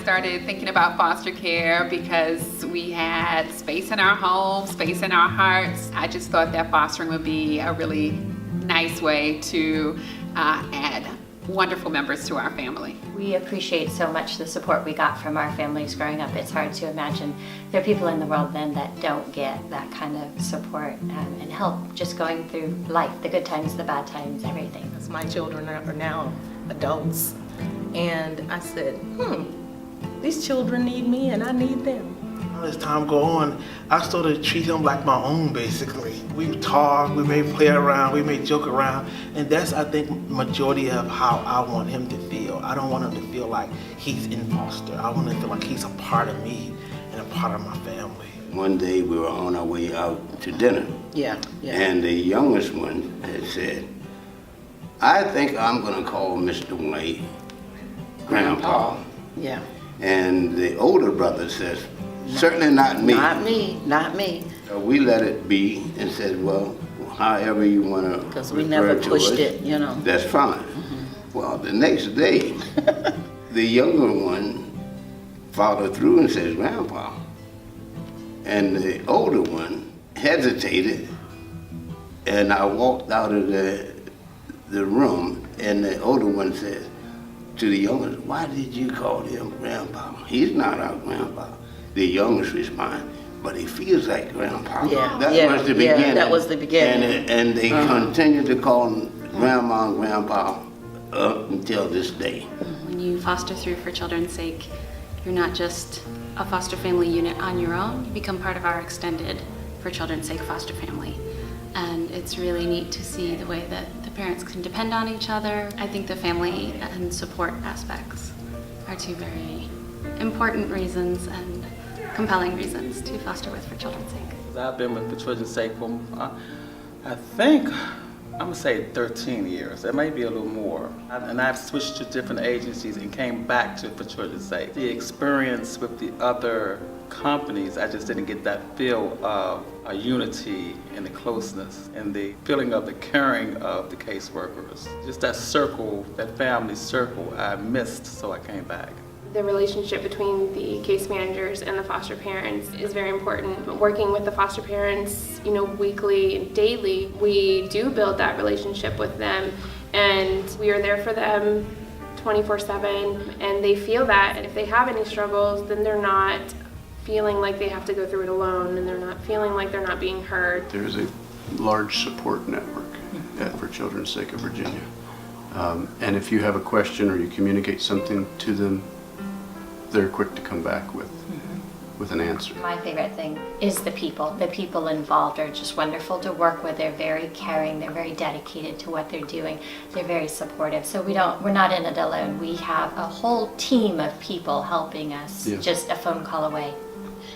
started thinking about foster care because we had space in our home, space in our hearts. I just thought that fostering would be a really nice way to add wonderful members to our family. We appreciate so much the support we got from our families growing up. It's hard to imagine there are people in the world then that don't get that kind of support and help just going through life, the good times, the bad times, everything. My children are now adults, and I said, these children need me and I need them. As time go on, I started to treat him like my own, basically. We talk, we may play around, we may joke around, and that's, I think, majority of how I want him to feel. I don't want him to feel like he's in foster. I want him to feel like he's a part of me and a part of my family. One day we were on our way out to dinner. Yeah. And the youngest one had said, I think I'm gonna call Mr. White Grandpa. Yeah. And the older brother says, certainly not me. Not me. We let it be and said, well, however you want to Because we never pushed it, you know. That's fine. Well, the next day, the younger one followed through and says, Grandpa. And the older one hesitated, and I walked out of the room, and the older one says to the youngest, why did you call him Grandpa? He's not our grandpa. The youngest respond, but he feels like Grandpa. That was the beginning. That was the beginning. And they continued to call him Grandma and Grandpa up until this day. When you foster through For Children's Sake, you're not just a foster family unit on your own, you become part of our extended For Children's Sake foster family. And it's really neat to see the way that the parents can depend on each other. I think the family and support aspects are two very important reasons and compelling reasons to foster with For Children's Sake. I've been with For Children's Sake for, I think, I'm gonna say 13 years. It may be a little more. And I've switched to different agencies and came back to For Children's Sake. The experience with the other companies, I just didn't get that feel of a unity and the closeness and the feeling of the caring of the caseworkers. Just that circle, that family circle I missed, so I came back. The relationship between the case managers and the foster parents is very important. Working with the foster parents, weekly and daily, we do build that relationship with them, and we are there for them 24/7, and they feel that. And if they have any struggles, then they're not feeling like they have to go through it alone, and they're not feeling like they're not being heard. There's a large support network at For Children's Sake of Virginia. And if you have a question or you communicate something to them, they're quick to come back with an answer. My favorite thing is the people. The people involved are just wonderful to work with. They're very caring. They're very dedicated to what they're doing. They're very supportive. So we're not in it alone. We have a whole team of people helping us, just a phone call away.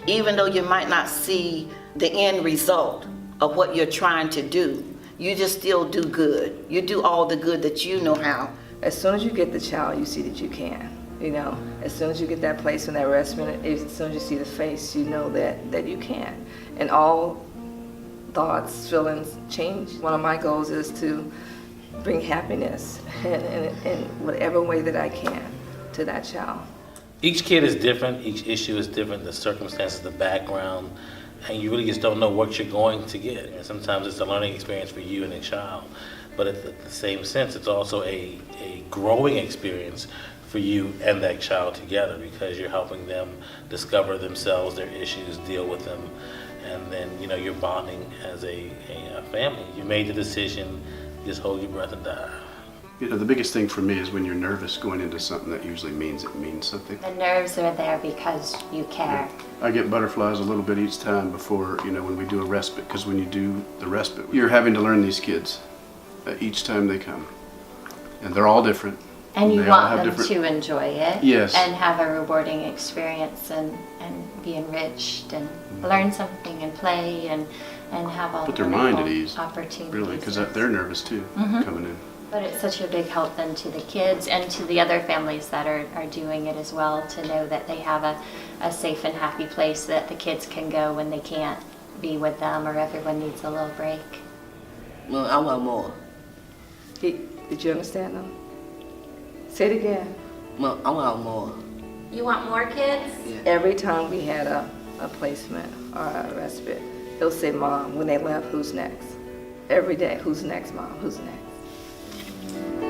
Even though you might not see the end result of what you're trying to do, you just still do good. You do all the good that you know how. As soon as you get the child, you see that you can. As soon as you get that place in that restaurant, as soon as you see the face, you know that you can. And all thoughts, feelings change. One of my goals is to bring happiness in whatever way that I can to that child. Each kid is different, each issue is different, the circumstances, the background, and you really just don't know what you're going to get. And sometimes it's a learning experience for you and the child, but at the same sense, it's also a growing experience for you and that child together, because you're helping them discover themselves, their issues, deal with them, and then you're bonding as a family. You made the decision, just hold your breath and die. The biggest thing for me is when you're nervous going into something that usually means something. The nerves are there because you care. I get butterflies a little bit each time before, when we do a respite, because when you do the respite, you're having to learn these kids each time they come. And they're all different. And you want them to enjoy it, yes, and have a rewarding experience and be enriched and learn something and play and have all put the their mind at ease, opportunities. really, because they're nervous too, coming in. But it's such a big help then to the kids and to the other families that are doing it as well, to know that they have a safe and happy place that the kids can go when they can't be with them or everyone needs a little break. Well, I want more. Did you understand them? Say it again. Well, I want more. You want more kids? Every time we had a placement or a respite, they'll say, Mom, when they left, who's next? Every day, who's next, Mom? Who's next?